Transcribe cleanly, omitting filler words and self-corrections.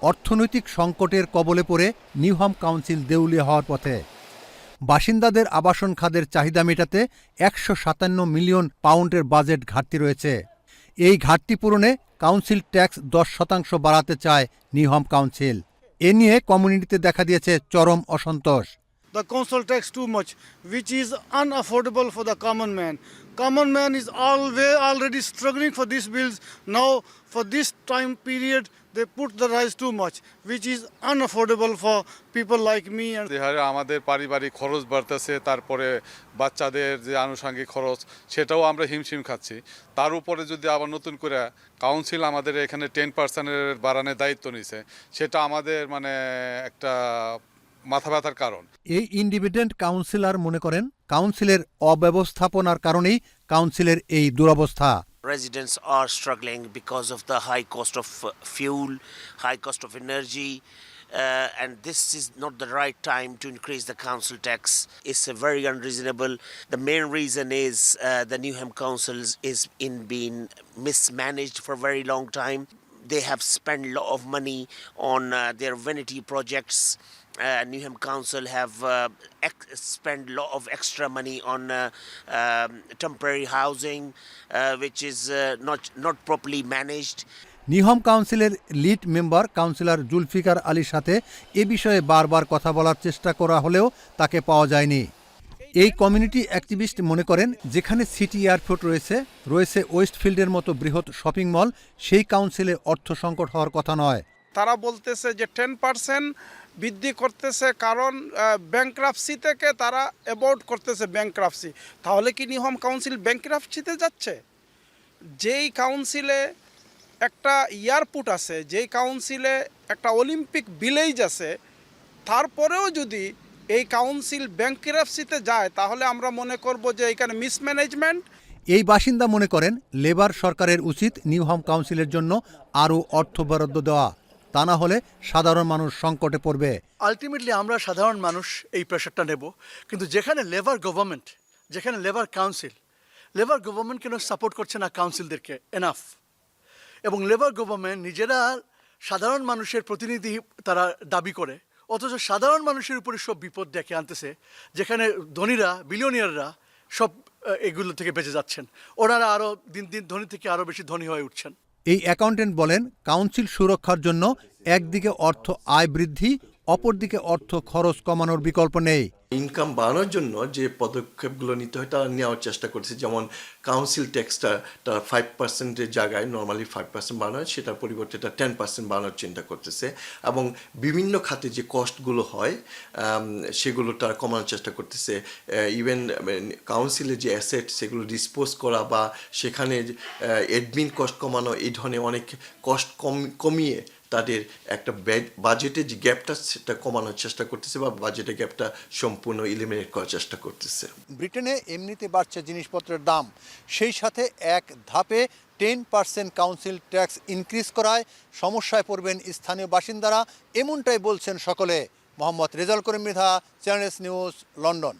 অর্থনৈতিক সংকটের কবলে পড়ে নিউহাম কাউন্সিল দেউলিয়া হওয়ার পথে। বাসিন্দাদের আবাসন খাতের চাহিদা মেটাতে ১৫৭ মিলিয়ন পাউন্ডের বাজেট ঘাটতি রয়েছে। এই ঘাটতি পূরণে কাউন্সিল ট্যাক্স ১০% বাড়াতে চায় নিউহাম কাউন্সিল। এ নিয়ে কমিউনিটিতে দেখা দিয়েছে চরম অসন্তোষ। The council tax too much, which is unaffordable for the common man. Common man is already struggling for these bills. Now, for this time period, they put the rise too much, which is unaffordable for people like me. And যে হারে আমাদের পারিবারিক খরচ বাড়তেছে, তারপরে বাচ্চাদের যে আনুষঙ্গিক খরচ সেটাও আমরা হিমশিম খাচ্ছি। তার উপরে যদি আবার নতুন করে কাউন্সিল আমাদের এখানে 10% বাড়ানোর দায়িত্ব নিছে, সেটা আমাদের মানে একটা মাথা ব্যথার কারণ। এই ইন্ডিপেন্ডেন্ট কাউন্সিলর মনে করেন কাউন্সিলের অব্যবস্থাপনার কারণেই কাউন্সিলের এই দুরবস্থা। Residents are struggling because of the high cost of fuel, high cost of energy, and this is not the right time to increase the council tax. It's very unreasonable. The main reason is the Newham councils is being mismanaged for a very long time. They have spent a lot of money on their vanity projects. Newham Council have spent a lot of extra money on temporary housing, which is not properly managed. Newham কাউন্সিলের lead member councillor Zulfikar আলীর সাথে এ বিষয়ে বারবার কথা বলার চেষ্টা করা হলেও তাকে পাওয়া যায়নি। এই কমিউনিটি অ্যাক্টিভিস্ট মনে করেন যেখানে সিটি এয়ারপোর্ট রয়েছে ওয়েস্টফিল্ডের মতো বৃহৎ শপিং মল, সেই কাউন্সিলে অর্থ সংকট হওয়ার কথা নয়। তারা বলতেছে যে 10% বৃদ্ধি করতেছে, কারণ ব্যাংক্রাপসি থেকে তারা অ্যাভয়েড করতেছে ব্যাংক্রাপসি। তাহলে কি নিউহাম কাউন্সিল ব্যাংক্রাপসিতে যাচ্ছে? যেই কাউন্সিলে একটা এয়ারপোর্ট আছে, যেই কাউন্সিলে একটা অলিম্পিক ভিলেজ আছে, তারপরেও যদি এই কাউন্সিল ব্যাংক্রাপসিতে যায় তাহলে আমরা মনে করব যে এখানে মিসম্যানেজমেন্ট। এই বাসিন্দা মনে করেন লেবার সরকারের উচিত নিউহাম কাউন্সিলের জন্য আরও অর্থ বরাদ্দ দেওয়া, তা না হলে সাধারণ মানুষ সংকটে পড়বে। আলটিমেটলি আমরা সাধারণ মানুষ এই প্রেশারটা নেব, কিন্তু যেখানে লেবার গভর্নমেন্ট, যেখানে লেবার গভর্নমেন্ট কেন সাপোর্ট করছে না কাউন্সিলদেরকে এনাফ, এবং লেবার গভর্নমেন্ট নিজেরা সাধারণ মানুষের প্রতিনিধি তারা দাবি করে, অথচ সাধারণ মানুষের উপরে সব বিপদ ডেকে আনতেছে, যেখানে ধনীরা বিলিয়নিয়াররা সব এগুলো থেকে বেঁচে যাচ্ছেন, ওনারা আরও দিন দিন ধনী থেকে আরও বেশি ধনী হয়ে উঠছেন। এই অ্যাকাউন্টেন্ট বলেন কাউন্সিল সুরক্ষার জন্য একদিকে অর্থ আয় বৃদ্ধি, অপরদিকে অর্থ খরচ কমানোর বিকল্প নেই। ইনকাম বাড়ানোর জন্য যে পদক্ষেপগুলো নিতে হয় তারা নেওয়ার চেষ্টা করছে, যেমন কাউন্সিল ট্যাক্সটা 5%-এর জায়গায় নর্মালি 5% বাড়ানো হয়, সেটার পরিবর্তে এটা 10% বাড়ানোর চিন্তা করতেছে, এবং বিভিন্ন খাতে যে কস্টগুলো হয় সেগুলো তারা কমানোর চেষ্টা করতেছে। ইভেন কাউন্সিলের যে অ্যাসেট সেগুলো ডিসপোজ করা বা সেখানে অ্যাডমিন কস্ট কমানো, এই ধরনের অনেক কস্ট কমিয়ে তাদের একটা বাজেটের যে গ্যাপটা সেটা কমানোর চেষ্টা করতেছে বা বাজেটের গ্যাপটা সম্পূর্ণ এলিমিনেট করার চেষ্টা করতেছে। ব্রিটেনে এমনিতে বাড়ছে জিনিসপত্রের দাম, সেই সাথে এক ধাপে 10% কাউন্সিল ট্যাক্স ইনক্রিজ করায় সমস্যায় পড়বেন স্থানীয় বাসিন্দারা, এমনটাই বলছেন সকলে। Mohammad Rezaul Karim Mridha, channel news, London.